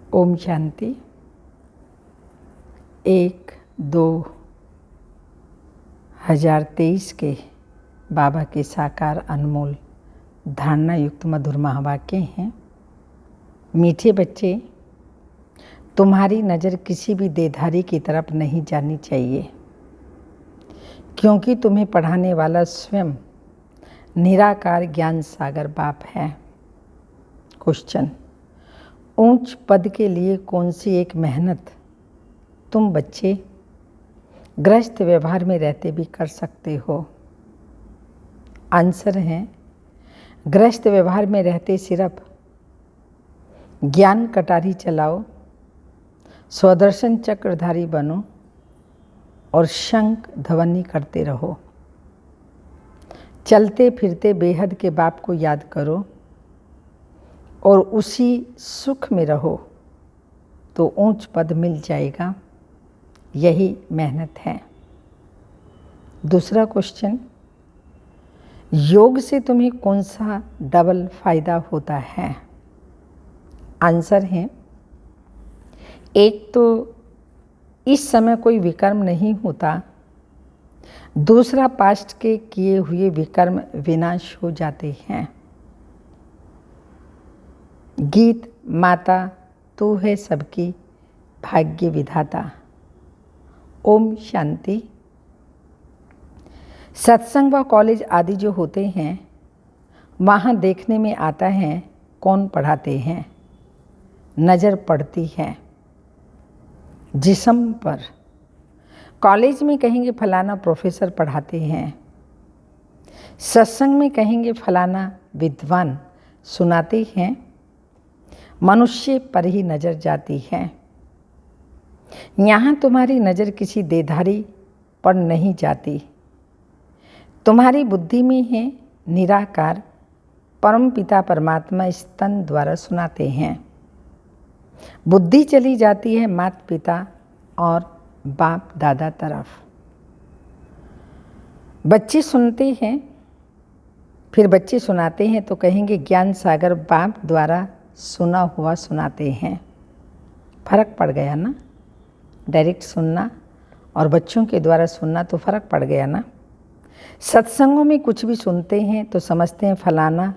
ओम शांति। 1-2-2023 के बाबा के साकार अनमोल धारणा युक्त मधुर महावाक्य हैं। मीठे बच्चे, तुम्हारी नज़र किसी भी देधारी की तरफ नहीं जानी चाहिए, क्योंकि तुम्हें पढ़ाने वाला स्वयं निराकार ज्ञान सागर बाप है। क्वेश्चन: ऊंच पद के लिए कौन सी एक मेहनत तुम बच्चे गृहस्थ व्यवहार में रहते भी कर सकते हो? आंसर है, गृहस्थ व्यवहार में रहते सिर्फ ज्ञान कटारी चलाओ, स्वदर्शन चक्रधारी बनो और शंख ध्वनि करते रहो। चलते फिरते बेहद के बाप को याद करो और उसी सुख में रहो तो ऊंच पद मिल जाएगा। यही मेहनत है। दूसरा क्वेश्चन: योग से तुम्हें कौन सा डबल फायदा होता है? आंसर है, एक तो इस समय कोई विकर्म नहीं होता, दूसरा पास्ट के किए हुए विकर्म विनाश हो जाते हैं। गीत: माता तू है सबकी भाग्य विधाता। ओम शांति। सत्संग व कॉलेज आदि जो होते हैं, वहाँ देखने में आता है कौन पढ़ाते हैं। नज़र पड़ती है जिस्म पर। कॉलेज में कहेंगे फलाना प्रोफेसर पढ़ाते हैं, सत्संग में कहेंगे फलाना विद्वान सुनाते हैं। मनुष्य पर ही नज़र जाती है। यहाँ तुम्हारी नज़र किसी देधारी पर नहीं जाती। तुम्हारी बुद्धि में है निराकार परम पिता परमात्मा स्तन द्वारा सुनाते हैं। बुद्धि चली जाती है माता पिता और बाप दादा तरफ। बच्चे सुनते हैं, फिर बच्चे सुनाते हैं तो कहेंगे ज्ञान सागर बाप द्वारा सुना हुआ सुनाते हैं। फ़र्क पड़ गया ना? डायरेक्ट सुनना और बच्चों के द्वारा सुनना तो फ़र्क पड़ गया ना? सत्संगों में कुछ भी सुनते हैं तो समझते हैं फलाना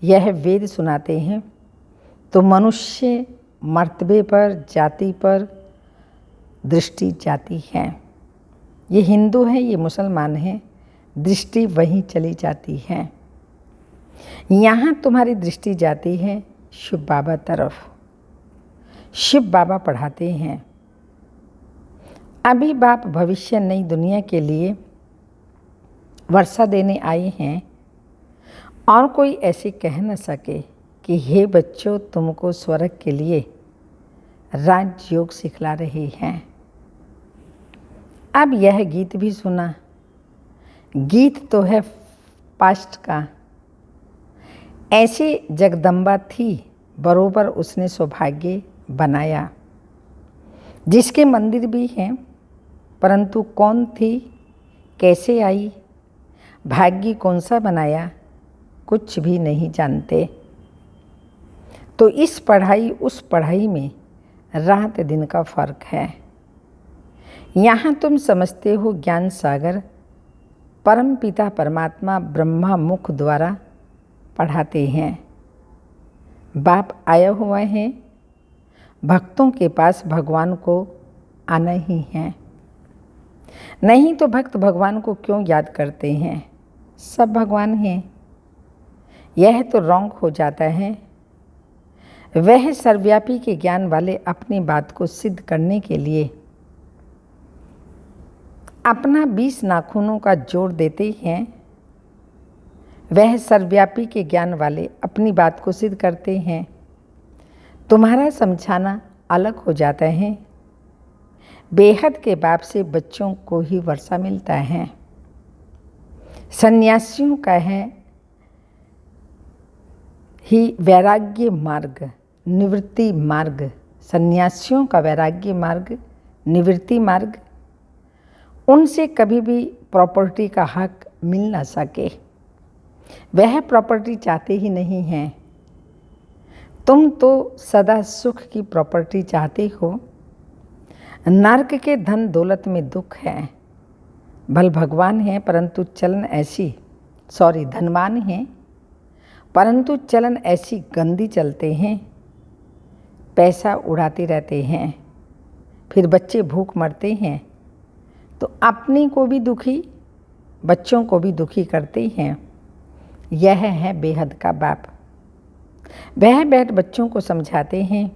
यह वेद सुनाते हैं, तो मनुष्य मर्तबे पर जाति पर दृष्टि जाती है। ये हिंदू है, ये मुसलमान है, दृष्टि वहीं चली जाती है। यहाँ तुम्हारी दृष्टि जाती है शिव बाबा तरफ। शिव बाबा पढ़ाते हैं। अभी बाप भविष्य नई दुनिया के लिए वर्षा देने आए हैं और कोई ऐसे कह न सके कि हे बच्चों तुमको स्वर्ग के लिए राजयोग सिखला रहे हैं। अब यह गीत भी सुना। गीत तो है पास्ट का। ऐसे जगदम्बा थी, बरोबर उसने सौभाग्य बनाया, जिसके मंदिर भी हैं, परंतु कौन थी, कैसे आई, भाग्य कौन सा बनाया, कुछ भी नहीं जानते। तो इस पढ़ाई उस पढ़ाई में रात दिन का फर्क है। यहाँ तुम समझते हो ज्ञान सागर परम पिता परमात्मा ब्रह्मा मुख द्वारा पढ़ाते हैं। बाप आया हुआ है, भक्तों के पास भगवान को आना ही है। नहीं तो भक्त भगवान को क्यों याद करते हैं? सब भगवान हैं। यह तो रॉन्ग हो जाता है। वह सर्वव्यापी के ज्ञान वाले अपनी बात को सिद्ध करने के लिए अपना 20 नाखूनों का जोड़ देते हैं। वह सर्वव्यापी के ज्ञान वाले अपनी बात को सिद्ध करते हैं। तुम्हारा समझाना अलग हो जाता है। बेहद के बाप से बच्चों को ही वर्षा मिलता है। सन्यासियों का है ही वैराग्य मार्ग, निवृत्ति मार्ग। सन्यासियों का वैराग्य मार्ग, निवृत्ति मार्ग। उनसे कभी भी प्रॉपर्टी का हक मिल ना सके। वह प्रॉपर्टी चाहते ही नहीं हैं। तुम तो सदा सुख की प्रॉपर्टी चाहते हो, नर्क के धन दौलत में दुख है। भल भगवान है परंतु चलन ऐसी धनवान है परंतु चलन ऐसी गंदी चलते हैं। पैसा उड़ाते रहते हैं, फिर बच्चे भूख मरते हैं तो अपने को भी दुखी, बच्चों को भी दुखी करते हैं। यह है बेहद का बाप। वह बैठ बच्चों को समझाते हैं।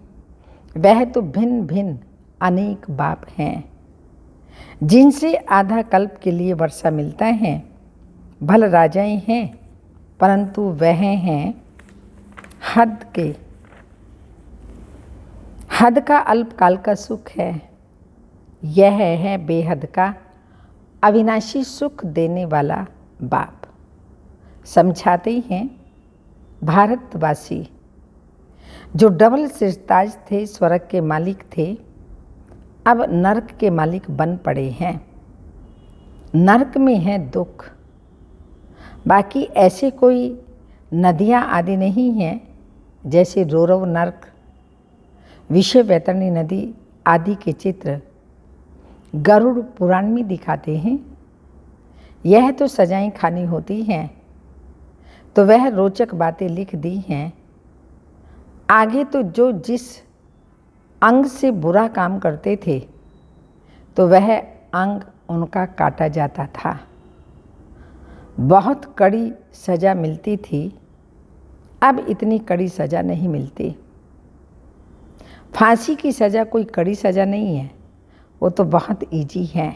वह तो भिन्न भिन्न अनेक बाप हैं जिनसे आधा कल्प के लिए वर्षा मिलता है। भल राजाएं हैं परंतु वह हैं हद का अल्पकाल का सुख है। यह है बेहद का अविनाशी सुख देने वाला बाप। समझाते हैं भारतवासी जो डबल सिरताज थे, स्वर्ग के मालिक थे, अब नरक के मालिक बन पड़े हैं। नरक में है दुख, बाकी ऐसे कोई नदियाँ आदि नहीं हैं जैसे रौरव नरक, विषय वैतरणी नदी आदि के चित्र गरुड़ पुराण में दिखाते हैं। यह तो सजाएं खानी होती हैं, तो वह रोचक बातें लिख दी हैं। आगे तो जो जिस अंग से बुरा काम करते थे तो वह अंग उनका काटा जाता था। बहुत कड़ी सज़ा मिलती थी, अब इतनी कड़ी सज़ा नहीं मिलती। फांसी की सज़ा कोई कड़ी सज़ा नहीं है, वो तो बहुत इजी है।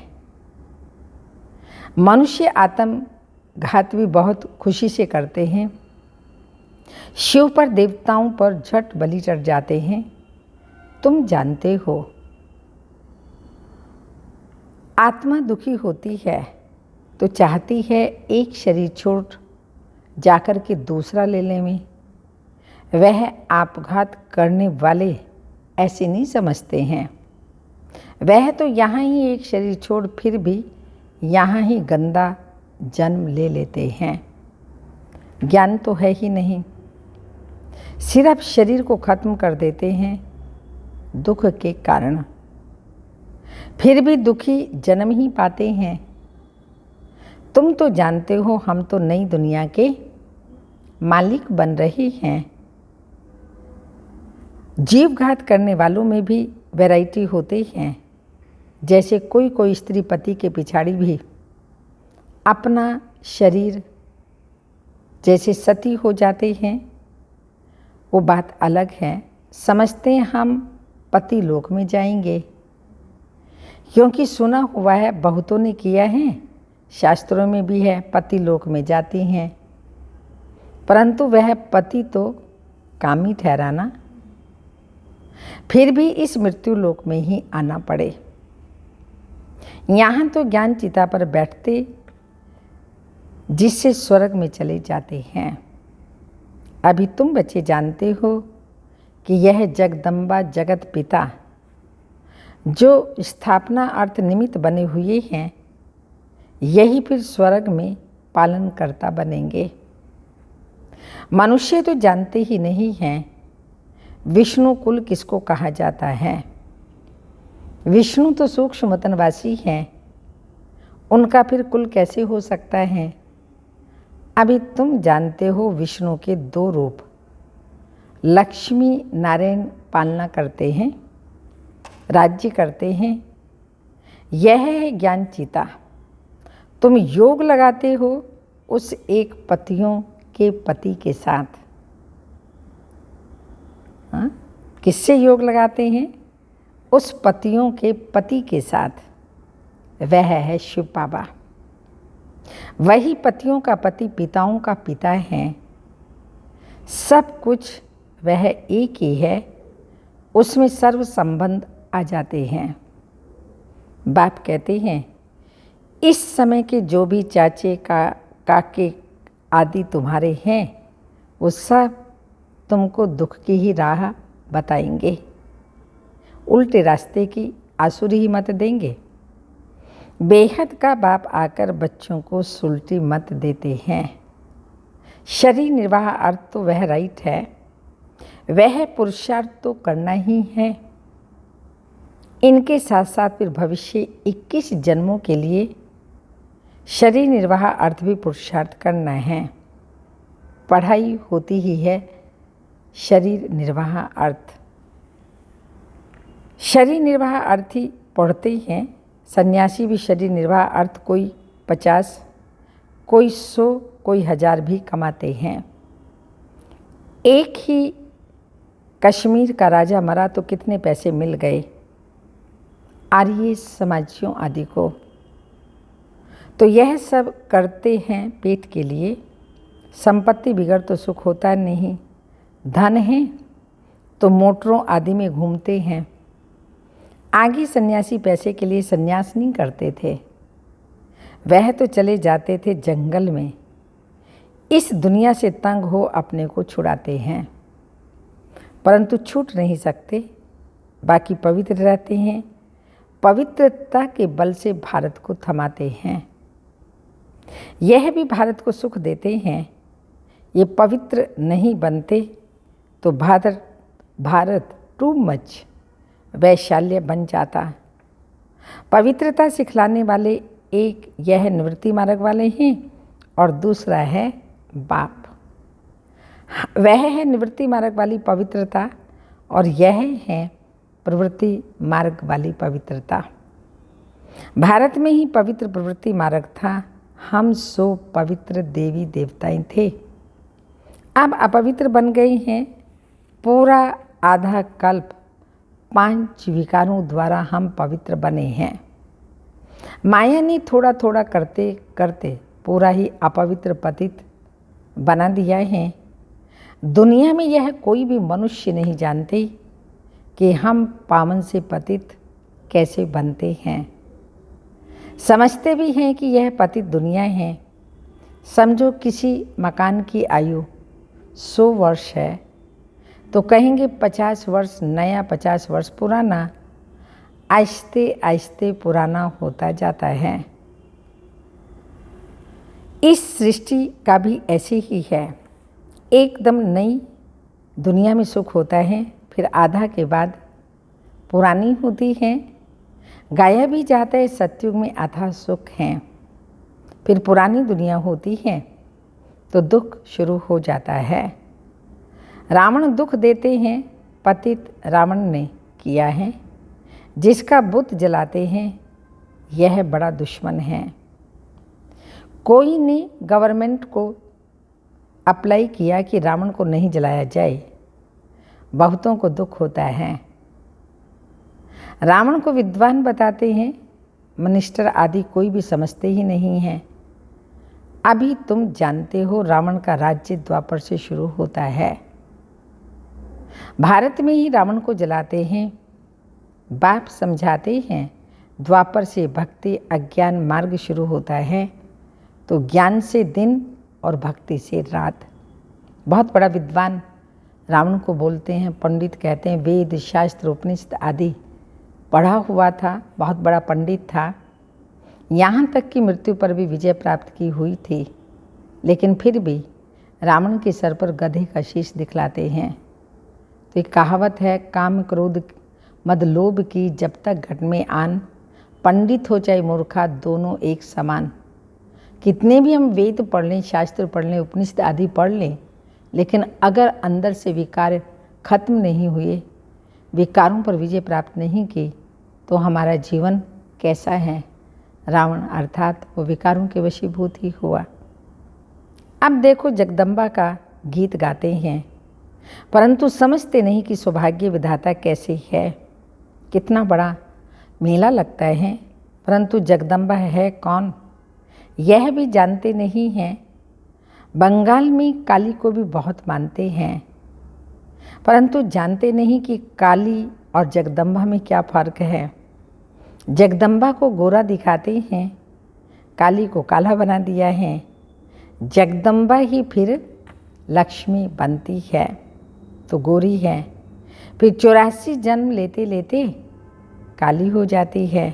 मनुष्य आत्मघात भी बहुत खुशी से करते हैं। शिव पर देवताओं पर झट बलि चढ़ जाते हैं। तुम जानते हो आत्मा दुखी होती है तो चाहती है एक शरीर छोड़ जाकर के दूसरा ले ले में। वह आपघात करने वाले ऐसे नहीं समझते हैं। वह तो यहाँ ही एक शरीर छोड़ फिर भी यहाँ ही गंदा जन्म ले लेते हैं। ज्ञान तो है ही नहीं, सिर्फ शरीर को खत्म कर देते हैं दुख के कारण। फिर भी दुखी जन्म ही पाते हैं। तुम तो जानते हो हम तो नई दुनिया के मालिक बन रहे हैं। जीवघात करने वालों में भी वैरायटी होते हैं। जैसे कोई कोई स्त्री पति के पिछाड़ी भी अपना शरीर जैसे सती हो जाते हैं, वो बात अलग है। समझते हैं हम पति लोक में जाएंगे, क्योंकि सुना हुआ है, बहुतों ने किया है, शास्त्रों में भी है, पति लोक में जाती हैं। परंतु वह पति तो कामी ठहराना, फिर भी इस मृत्यु लोक में ही आना पड़े। यहाँ तो ज्ञान चिता पर बैठते जिससे स्वर्ग में चले जाते हैं। अभी तुम बच्चे जानते हो कि यह जगदम्बा जगत पिता जो स्थापना अर्थ निमित्त बने हुए हैं, यही फिर स्वर्ग में पालन करता बनेंगे। मनुष्य तो जानते ही नहीं हैं विष्णु कुल किसको कहा जाता है। विष्णु तो सूक्ष्म वतनवासी हैं, उनका फिर कुल कैसे हो सकता है। अभी तुम जानते हो विष्णु के दो रूप, लक्ष्मी नारायण पालना करते हैं, राज्य करते हैं। यह है ज्ञान चिता। तुम योग लगाते हो उस एक पतियों के पति के साथ। हाँ? किससे योग लगाते हैं? उस पतियों के पति के साथ। वह है शिव बाबा। वही पतियों का पति पिताओं का पिता है। सब कुछ वह एक ही है, उसमें सर्व संबंध आ जाते हैं। बाप कहते हैं इस समय के जो भी चाचे काके आदि तुम्हारे हैं, वो सब तुमको दुख की ही राह बताएंगे, उल्टे रास्ते की आसुरी ही मत देंगे। बेहद का बाप आकर बच्चों को सुलटी मत देते हैं। शरीर निर्वाह अर्थ तो वह राइट है, वह पुरुषार्थ तो करना ही है। इनके साथ साथ फिर भविष्य 21 जन्मों के लिए शरीर निर्वाह अर्थ भी पुरुषार्थ करना है। पढ़ाई होती ही है शरीर निर्वाह अर्थ। शरीर निर्वाह अर्थ ही पढ़ते हैं। सन्यासी भी शरीर निर्वाह अर्थ कोई 50, कोई 100, कोई 1000 भी कमाते हैं। एक ही कश्मीर का राजा मरा तो कितने पैसे मिल गए आर्य समाजियों आदि को। तो यह सब करते हैं पेट के लिए। संपत्ति बिगड़ तो सुख होता नहीं। धन है तो मोटरों आदि में घूमते हैं। आगे सन्यासी पैसे के लिए सन्यास नहीं करते थे, वह तो चले जाते थे जंगल में। इस दुनिया से तंग हो अपने को छुड़ाते हैं, परंतु छूट नहीं सकते। बाकी पवित्र रहते हैं। पवित्रता के बल से भारत को थमाते हैं। यह भी भारत को सुख देते हैं। ये पवित्र नहीं बनते तो भारत टू मच वैशाल्य बन जाता। पवित्रता सिखलाने वाले एक यह निवृत्ति मार्ग वाले हैं और दूसरा है बाप। वह है निवृत्ति मार्ग वाली पवित्रता और यह है प्रवृत्ति मार्ग वाली पवित्रता। भारत में ही पवित्र प्रवृत्ति मार्ग था। हम सो पवित्र देवी देवताएं थे, अब अपवित्र बन गए हैं। पूरा आधा कल्प 5 विकारों द्वारा हम पवित्र बने हैं। माया ने थोड़ा थोड़ा करते करते पूरा ही अपवित्र पतित बना दिया है। दुनिया में यह कोई भी मनुष्य नहीं जानते कि हम पावन से पतित कैसे बनते हैं। समझते भी हैं कि यह पतित दुनिया है। समझो किसी मकान की आयु 100 वर्ष है तो कहेंगे 50 वर्ष नया, 50 वर्ष पुराना। आहिस्ते आहिस्ते पुराना होता जाता है। इस सृष्टि का भी ऐसे ही है। एकदम नई दुनिया में सुख होता है, फिर आधा के बाद पुरानी होती है। गाया भी जाता है सतयुग में आधा सुख है, फिर पुरानी दुनिया होती है तो दुख शुरू हो जाता है। रावण दुख देते हैं, पतित रावण ने किया है। जिसका बुत जलाते हैं यह बड़ा दुश्मन है। कोई ने गवर्नमेंट को अप्लाई किया कि रावण को नहीं जलाया जाए, बहुतों को दुख होता है। रावण को विद्वान बताते हैं, मिनिस्टर आदि कोई भी समझते ही नहीं है। अभी तुम जानते हो रावण का राज्य द्वापर से शुरू होता है। भारत में ही रावण को जलाते हैं। बाप समझाते हैं द्वापर से भक्ति अज्ञान मार्ग शुरू होता है तो ज्ञान से दिन और भक्ति से रात। बहुत बड़ा विद्वान रावण को बोलते हैं। पंडित कहते हैं वेद शास्त्र उपनिषद आदि पढ़ा हुआ था, बहुत बड़ा पंडित था। यहाँ तक कि मृत्यु पर भी विजय प्राप्त की हुई थी, लेकिन फिर भी रावण के सर पर गधे का शीश दिखलाते हैं। तो एक कहावत है, काम क्रोध मद लोभ की जब तक घट में आन, पंडित हो चाहे मूर्खा दोनों एक समान। कितने भी हम वेद पढ़ लें, शास्त्र पढ़ लें, उपनिषद आदि पढ़ लें, लेकिन अगर अंदर से विकार खत्म नहीं हुए, विकारों पर विजय प्राप्त नहीं की, तो हमारा जीवन कैसा है। रावण अर्थात वो विकारों के वशीभूत ही हुआ। अब देखो जगदम्बा का गीत गाते हैं, परंतु समझते नहीं कि सौभाग्य विधाता कैसे है। कितना बड़ा मेला लगता है, परंतु जगदम्बा है कौन यह भी जानते नहीं हैं। बंगाल में काली को भी बहुत मानते हैं, परंतु जानते नहीं कि काली और जगदम्बा में क्या फ़र्क है। जगदम्बा को गोरा दिखाते हैं, काली को काला बना दिया है। जगदम्बा ही फिर लक्ष्मी बनती है तो गोरी है, फिर 84 जन्म लेते लेते काली हो जाती है।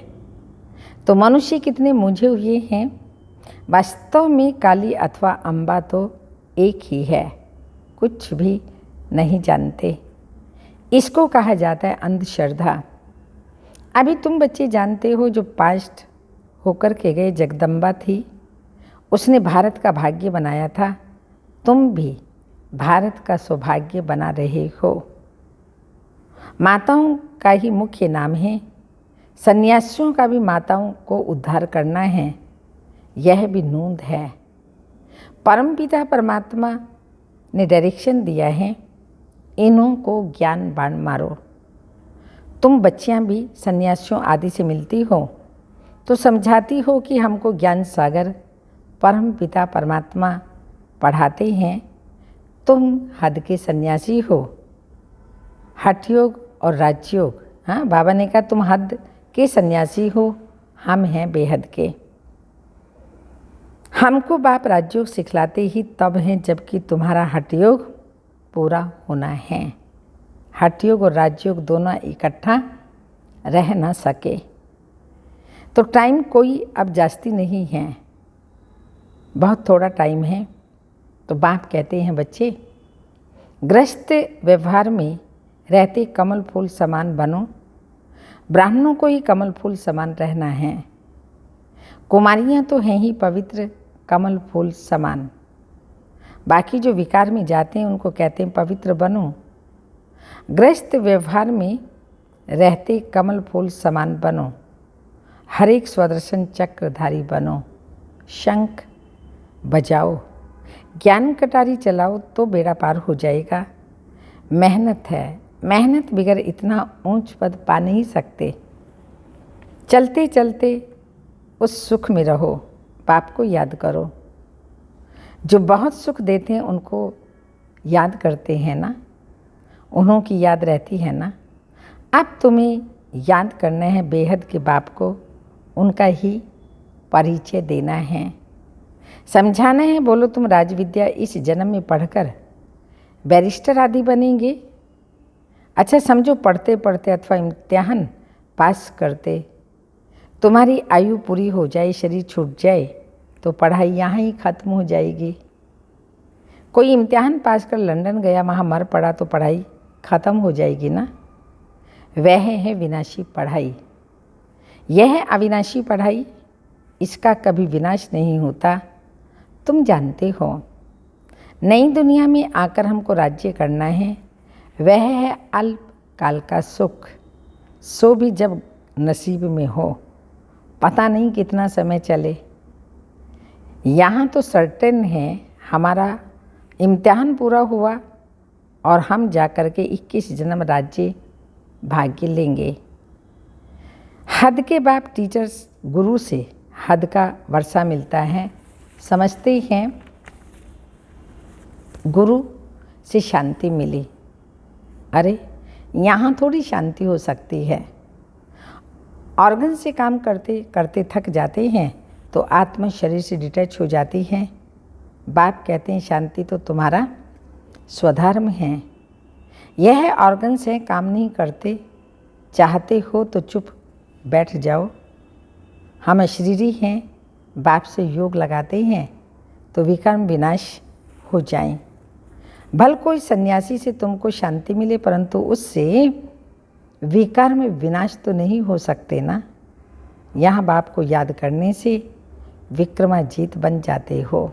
तो मनुष्य कितने मूझे हुए हैं। वास्तव में काली अथवा अम्बा तो एक ही है, कुछ भी नहीं जानते। इसको कहा जाता है अंधश्रद्धा। अभी तुम बच्चे जानते हो जो पास्ट होकर के गए जगदम्बा थी, उसने भारत का भाग्य बनाया था। तुम भी भारत का सौभाग्य बना रहे हो। माताओं का ही मुख्य नाम है, सन्यासियों का भी माताओं को उद्धार करना है, यह भी नूंद है। परमपिता परमात्मा ने डायरेक्शन दिया है, इन्हों को ज्ञान बाण मारो। तुम बच्चियां भी सन्यासियों आदि से मिलती हो तो समझाती हो कि हमको ज्ञान सागर परमपिता परमात्मा पढ़ाते हैं। तुम हद के सन्यासी हो, हठ योग और राजयोग। हाँ, बाबा ने कहा तुम हद के सन्यासी हो, हम हैं बेहद के। हमको बाप राजयोग सिखलाते ही तब हैं जबकि तुम्हारा हठ योग पूरा होना है। हठ योग और राजयोग दोनों इकट्ठा रह ना सके। तो टाइम कोई अब जास्ती नहीं है, बहुत थोड़ा टाइम है। तो बाप कहते हैं बच्चे, गृहस्थ व्यवहार में रहते कमल फूल समान बनो। ब्राह्मणों को ही कमल फूल समान रहना है। कुमारियाँ तो हैं ही पवित्र कमल फूल समान। बाकी जो विकार में जाते हैं उनको कहते हैं पवित्र बनो। गृहस्थ व्यवहार में रहते कमल फूल समान बनो। हर एक स्वदर्शन चक्रधारी बनो। शंख बजाओ, ज्ञान कटारी चलाओ तो बेड़ा पार हो जाएगा। मेहनत है, मेहनत बिगर इतना ऊंच पद पा नहीं सकते। चलते चलते उस सुख में रहो, बाप को याद करो। जो बहुत सुख देते हैं उनको याद करते हैं ना, उन्हों की याद रहती है ना। अब तुम्हें याद करना है बेहद के बाप को, उनका ही परिचय देना है, समझाना है। बोलो तुम राजविद्या इस जन्म में पढ़कर बैरिस्टर आदि बनेंगे। अच्छा समझो, पढ़ते पढ़ते अथवा इम्तिहान पास करते तुम्हारी आयु पूरी हो जाए, शरीर छूट जाए तो पढ़ाई यहाँ ही ख़त्म हो जाएगी। कोई इम्तिहान पास कर लंदन गया, वहाँ मर पड़ा तो पढ़ाई ख़त्म हो जाएगी ना। वह है विनाशी पढ़ाई। यह अविनाशी पढ़ाई, इसका कभी विनाश नहीं होता, तुम जानते हो। नई दुनिया में आकर हमको राज्य करना है, वह है अल्प काल का सुख, सो भी जब नसीब में हो, पता नहीं कितना समय चले। यहाँ तो सर्टेन है हमारा इम्तिहान पूरा हुआ और हम जाकर के 21 जन्म राज्य भाग्य लेंगे। हद के बाप टीचर्स गुरु से हद का वर्षा मिलता है, समझते हैं गुरु से शांति मिली। अरे यहाँ थोड़ी शांति हो सकती है। ऑर्गन से काम करते करते थक जाते हैं तो आत्मा शरीर से डिटैच हो जाती है। बाप कहते हैं शांति तो तुम्हारा स्वधर्म है। यह ऑर्गन से काम नहीं करते, चाहते हो तो चुप बैठ जाओ। हम अशरीरी हैं, बाप से योग लगाते हैं तो विकर्म विनाश हो जाएं। भल कोई सन्यासी से तुमको शांति मिले, परंतु उससे विकर्म विनाश तो नहीं हो सकते ना। यहाँ बाप को याद करने से विक्रमाजीत बन जाते हो।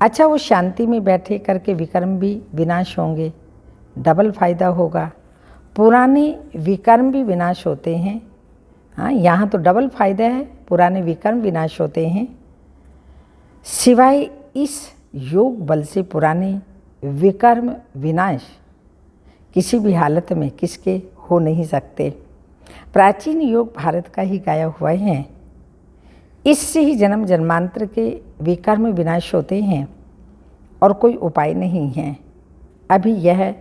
अच्छा, वो शांति में बैठे करके विकर्म भी विनाश होंगे, डबल फायदा होगा। पुराने विकर्म भी विनाश होते हैं। हाँ, यहाँ तो डबल फायदा है, पुराने विकर्म विनाश होते हैं। सिवाय इस योग बल से पुराने विकर्म विनाश किसी भी हालत में किसके हो नहीं सकते। प्राचीन योग भारत का ही गाया हुआ है। इससे ही जन्म जन्मांतर के विकर्म विनाश होते हैं और कोई उपाय नहीं है। अभी यह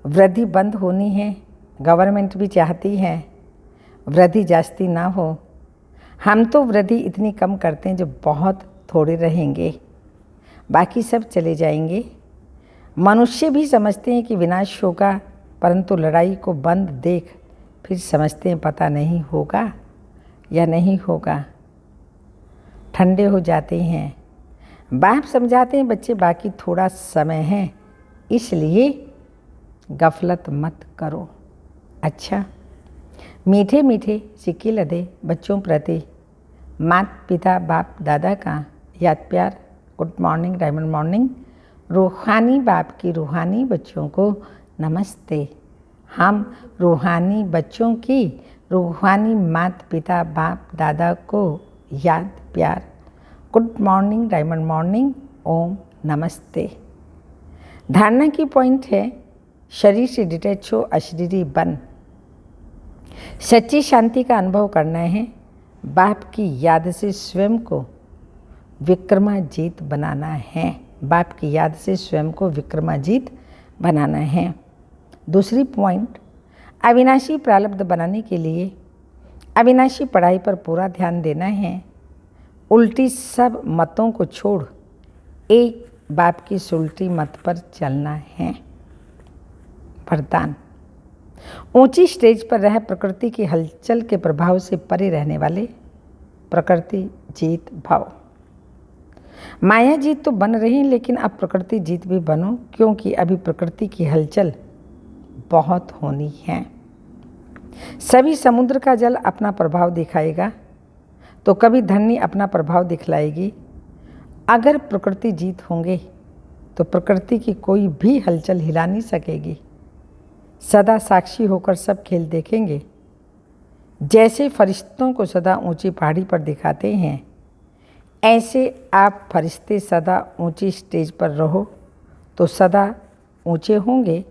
वृद्धि बंद होनी है, गवर्नमेंट भी चाहती है वृद्धि जास्ती ना हो। हम तो वृद्धि इतनी कम करते हैं जो बहुत थोड़े रहेंगे, बाकी सब चले जाएंगे। मनुष्य भी समझते हैं कि विनाश होगा, परंतु लड़ाई को बंद देख फिर समझते हैं पता नहीं होगा या नहीं होगा, ठंडे हो जाते हैं। बाप समझाते हैं बच्चे बाकी थोड़ा समय है, इसलिए गफलत मत करो। अच्छा, मीठे मीठे सिक्के लदे बच्चों प्रति माता पिता बाप दादा का याद प्यार। Good morning diamond morning. रूहानी बाप की रूहानी बच्चों को नमस्ते। हम रूहानी बच्चों की रूहानी माता पिता बाप दादा को याद प्यार। Good morning diamond morning. ओम नमस्ते। धारणा की पॉइंट है, शरीर से डिटैच हो, अशरीरी बन। सच्ची शांति का अनुभव करना है। बाप की याद से स्वयं को विक्रमाजीत बनाना है। बाप की याद से स्वयं को विक्रमाजीत बनाना है। दूसरी पॉइंट, अविनाशी प्रारब्ध बनाने के लिए अविनाशी पढ़ाई पर पूरा ध्यान देना है। उल्टी सब मतों को छोड़ एक बाप की सुलटी मत पर चलना है। वरदान, ऊंची स्टेज पर रह प्रकृति की हलचल के प्रभाव से परे रहने वाले प्रकृति जीत भाव। माया जीत तो बन रही, लेकिन अब प्रकृति जीत भी बनो, क्योंकि अभी प्रकृति की हलचल बहुत होनी है। सभी समुद्र का जल अपना प्रभाव दिखाएगा, तो कभी धरनी अपना प्रभाव दिखलाएगी। अगर प्रकृति जीत होंगे तो प्रकृति की कोई भी हलचल हिला नहीं सकेगी। सदा साक्षी होकर सब खेल देखेंगे। जैसे फरिश्तों को सदा ऊंची पहाड़ी पर दिखाते हैं, ऐसे आप फरिश्ते सदा ऊंची स्टेज पर रहो तो सदा ऊंचे होंगे।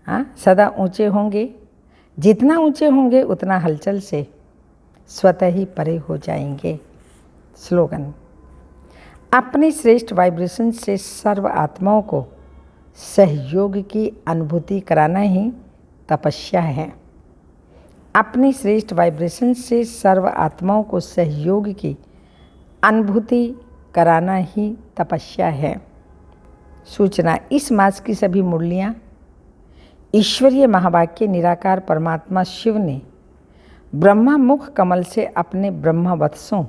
हाँ, सदा ऊंचे होंगे। जितना ऊंचे होंगे उतना हलचल से स्वतः ही परे हो जाएंगे। स्लोगन, अपने श्रेष्ठ वाइब्रेशन से सर्व आत्माओं को सहयोग की अनुभूति कराना ही तपस्या है। अपनी श्रेष्ठ वाइब्रेशन से सर्व आत्माओं को सहयोग की अनुभूति कराना ही तपस्या है। सूचना, इस मास की सभी मुरलियाँ ईश्वरीय महावाक्य निराकार परमात्मा शिव ने ब्रह्मा मुख कमल से अपने ब्रह्मवत्सों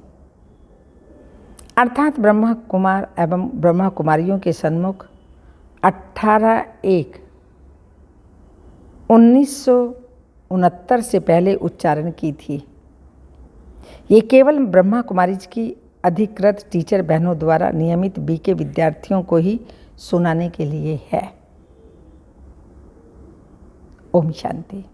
अर्थात ब्रह्मा कुमार एवं ब्रह्मा कुमारियों के सन्मुख 18/1/1969 से पहले उच्चारण की थी। ये केवल ब्रह्मा कुमारी की अधिकृत टीचर बहनों द्वारा नियमित बीके विद्यार्थियों को ही सुनाने के लिए है। ओम शांति।